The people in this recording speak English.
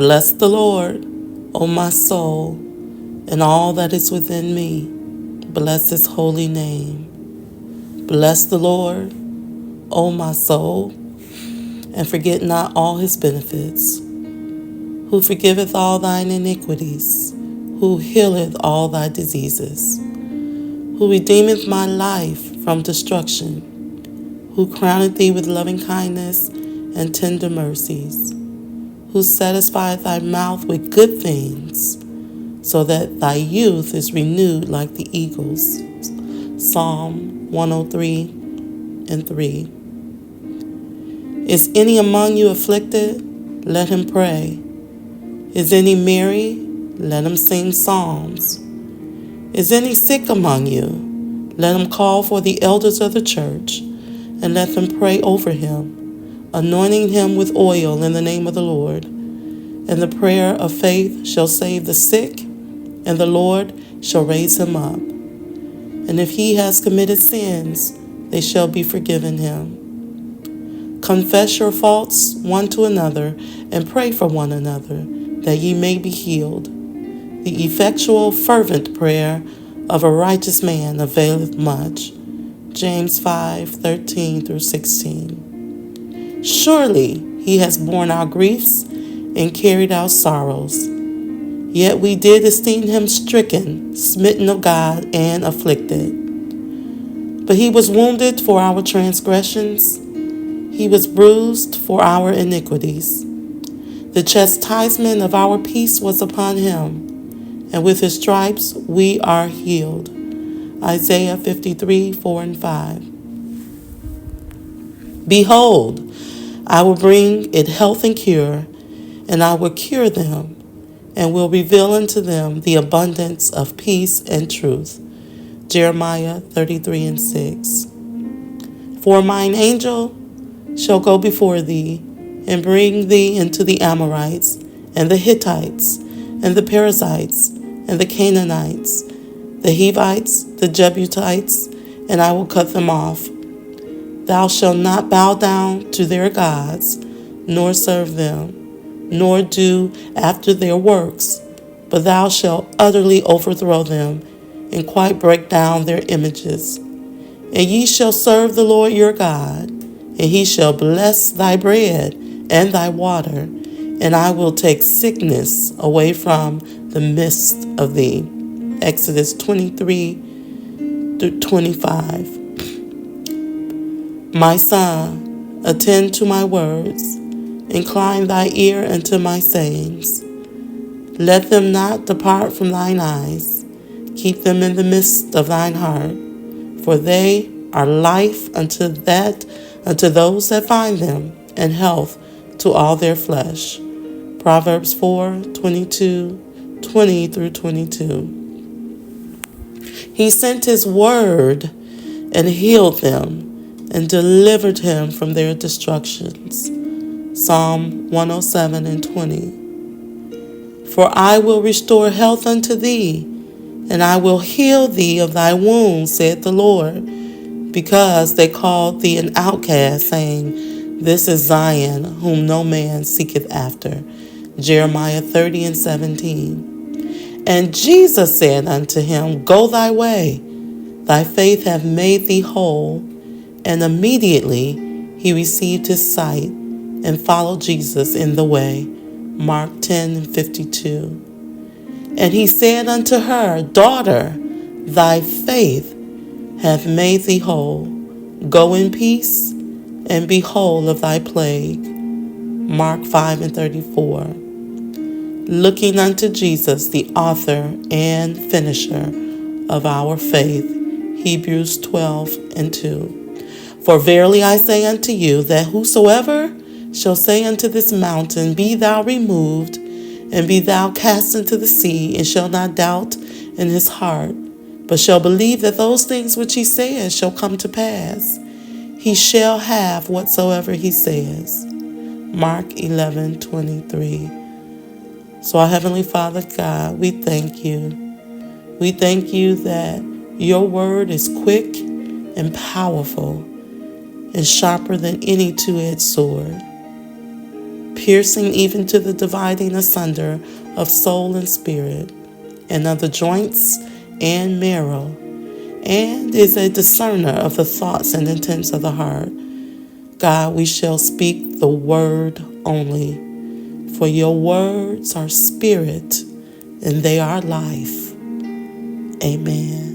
Bless the Lord, O my soul, and all that is within me. Bless his holy name. Bless the Lord, O my soul, and forget not all his benefits, who forgiveth all thine iniquities, who healeth all thy diseases, who redeemeth my life from destruction, who crowneth thee with loving kindness and tender mercies, who satisfieth thy mouth with good things, so that thy youth is renewed like the eagles. Psalm 103:3. Is any among you afflicted? Let him pray. Is any merry? Let him sing psalms. Is any sick among you? Let him call for the elders of the church, and let them pray over him, anointing him with oil in the name of the Lord. And the prayer of faith shall save the sick, and the Lord shall raise him up. And if he has committed sins, they shall be forgiven him. Confess your faults one to another, and pray for one another, that ye may be healed. The effectual, fervent prayer of a righteous man availeth much. James 5:13-16. Surely he has borne our griefs and carried our sorrows. Yet we did esteem him stricken, smitten of God, and afflicted. But he was wounded for our transgressions, he was bruised for our iniquities. The chastisement of our peace was upon him, and with his stripes we are healed. Isaiah 53:4-5. Behold, I will bring it health and cure, and I will cure them, and will reveal unto them the abundance of peace and truth. Jeremiah 33:6. For mine angel shall go before thee, and bring thee into the Amorites, and the Hittites, and the Perizzites, and the Canaanites, the Hivites, the Jebusites, and I will cut them off. Thou shalt not bow down to their gods, nor serve them, nor do after their works, but thou shalt utterly overthrow them, and quite break down their images. And ye shall serve the Lord your God, and he shall bless thy bread and thy water, and I will take sickness away from the midst of thee. Exodus 23:25. My son, attend to my words, incline thy ear unto my sayings. Let them not depart from thine eyes, keep them in the midst of thine heart, for they are life unto those that find them, and health to all their flesh. Proverbs 4:20-22. He sent his word and healed them, and delivered him from their destructions. Psalm 107:20. For I will restore health unto thee, and I will heal thee of thy wounds, saith the Lord, because they called thee an outcast, saying, This is Zion, whom no man seeketh after. Jeremiah 30:17. And Jesus said unto him, Go thy way, thy faith hath made thee whole. And immediately he received his sight and followed Jesus in the way. Mark 10:52. And he said unto her, Daughter, thy faith hath made thee whole. Go in peace, and be whole of thy plague. Mark 5:34. Looking unto Jesus, the author and finisher of our faith. Hebrews 12:2. For verily I say unto you, that whosoever shall say unto this mountain, Be thou removed, and be thou cast into the sea, and shall not doubt in his heart, but shall believe that those things which he says shall come to pass, he shall have whatsoever he says. Mark 11:23. So our Heavenly Father God, we thank you. We thank you that your word is quick and powerful, and sharper than any two-edged sword, piercing even to the dividing asunder of soul and spirit, and of the joints and marrow, and is a discerner of the thoughts and intents of the heart. God, we shall speak the word only, for your words are spirit and they are life. Amen.